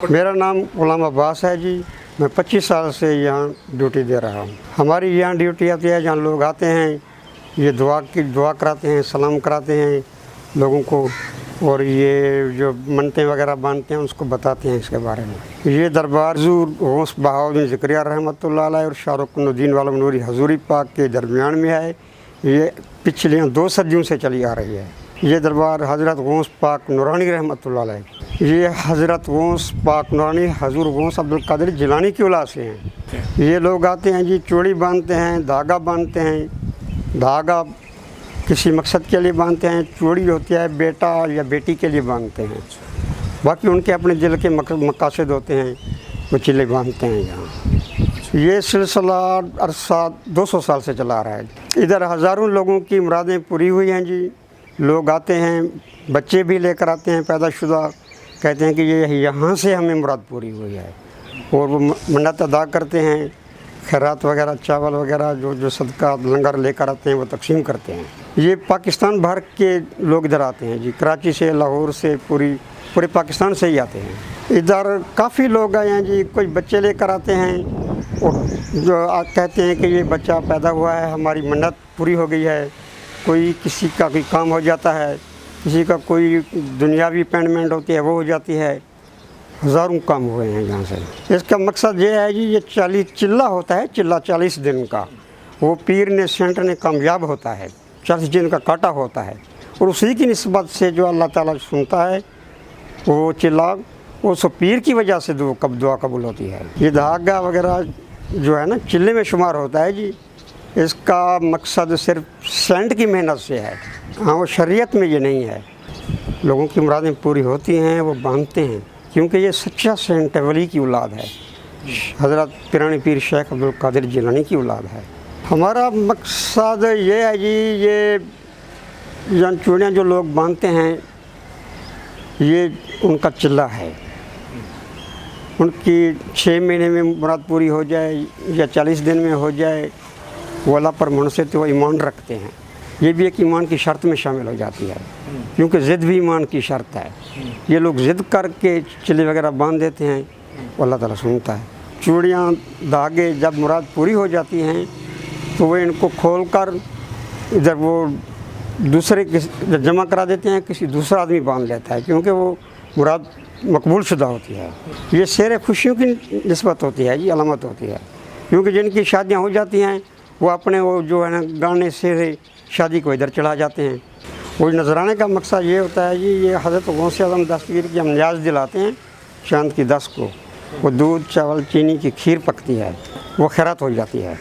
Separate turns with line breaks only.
मेरा नाम गुलाम अब्बास है जी। मैं 25 साल से यहाँ ड्यूटी दे रहा हूँ। हमारी यहाँ ड्यूटी आती है, जहाँ लोग आते हैं, ये दुआ कराते हैं, सलाम कराते हैं लोगों को, और ये जो मन्नतें वगैरह बांधते हैं उसको बताते हैं इसके बारे में। ये दरबार हुज़ूर गौस बहाउद्दीन ज़करिया रहमतुल्लाह अलैह और शाहरुखुद्दीन वाला नूरी हजूरी पाक के दरमियान में है। ये पिछले 2 सदियों से चली आ रही है। ये दरबार हज़रत गौस पाक नूरानी रहमतुल्लाह अलैह, ये हज़रत गौस पाक नूरानी हजूर गौस अब्दुल कादिर जिलानी की औलाद से हैं। ये लोग आते हैं जी, चूड़ी बांधते हैं, धागा बांधते हैं। धागा किसी मकसद के लिए बांधते हैं, चूड़ी होती है बेटा या बेटी के लिए बांधते हैं। बाकी उनके अपने दिल के मकासद होते हैं, वो चिल्ले बांधते हैं यहाँ। ये सिलसिला अरसा 200 साल से चला रहा है। इधर हज़ारों लोगों की मुरादें पूरी हुई हैं जी। लोग आते हैं, बच्चे भी लेकर आते हैं पैदाशुदा, कहते हैं कि ये यहाँ से हमें मुराद पूरी हुई है, और वो मन्नत अदा करते हैं। खैरात वगैरह, चावल वगैरह जो सदका लंगर लेकर आते हैं वो तकसीम करते हैं। ये पाकिस्तान भर के लोग इधर आते हैं जी, कराची से, लाहौर से, पूरे पाकिस्तान से ही आते हैं। इधर काफ़ी लोग आए हैं जी। कोई बच्चे लेकर आते हैं और जो कहते हैं कि ये बच्चा पैदा हुआ है, हमारी मन्नत पूरी हो गई है। कोई किसी का कोई काम हो जाता है, किसी का कोई दुनियावी पेमेंट होती है वो हो जाती है। हज़ारों काम हुए हैं यहाँ से। इसका मकसद ये है जी, ये 40 चिल्ला होता है, चिल्ला 40 दिन का, वो पीर ने सेंटर ने कामयाब होता है, 40 दिन का काटा होता है, और उसी की निस्बत से जो अल्लाह ताला सुनता है वो चिल्ला, उस पीर की वजह से दुआ कबूल होती है। ये धागा वगैरह जो है ना चिल्ले में शुमार होता है जी। इसका मकसद सिर्फ सेंट की मेहनत से है। हाँ, वो शरीयत में ये नहीं है। लोगों की मुरादें पूरी होती हैं, वो बांधते हैं, क्योंकि ये सच्चा सेंट है, वली की औलाद है, हज़रत पिरानी पीर शेख अब्दुल कादिर जिलानी की औलाद है। हमारा मकसद ये है जी, ये चूड़ियाँ जो लोग बांधते हैं ये उनका चिल्ला है। उनकी 6 महीने में मुराद पूरी हो जाए या 40 दिन में हो जाए, वो अल्लाह पर मुनसिब वो ईमान रखते हैं। ये भी एक ईमान की शर्त में शामिल हो जाती है, क्योंकि ज़िद भी ईमान की शर्त है। ये लोग ज़िद करके चिल्ले वगैरह बांध देते हैं, वो अल्लाह ताला सुनता है। चूड़ियाँ धागे जब मुराद पूरी हो जाती हैं तो वो इनको खोल कर इधर वो दूसरे जमा करा देते हैं, किसी दूसरा आदमी बांध लेता है, क्योंकि वो मुराद मकबूल शुदा होती है। ये शेर खुशियों की निस्बत होती है जी, अलामत होती है, क्योंकि जिनकी शादियाँ हो जाती हैं वो अपने वो जो है ना गाने से शादी को इधर चढ़ा जाते हैं। वो नजराने का मकसद ये होता है जी, ये हज़रत गौस आज़म दस्तगीर की हम न्याज़ दिलाते हैं चाँद की 10 को। वो दूध चावल चीनी की खीर पकती है, वो खैरात हो जाती है।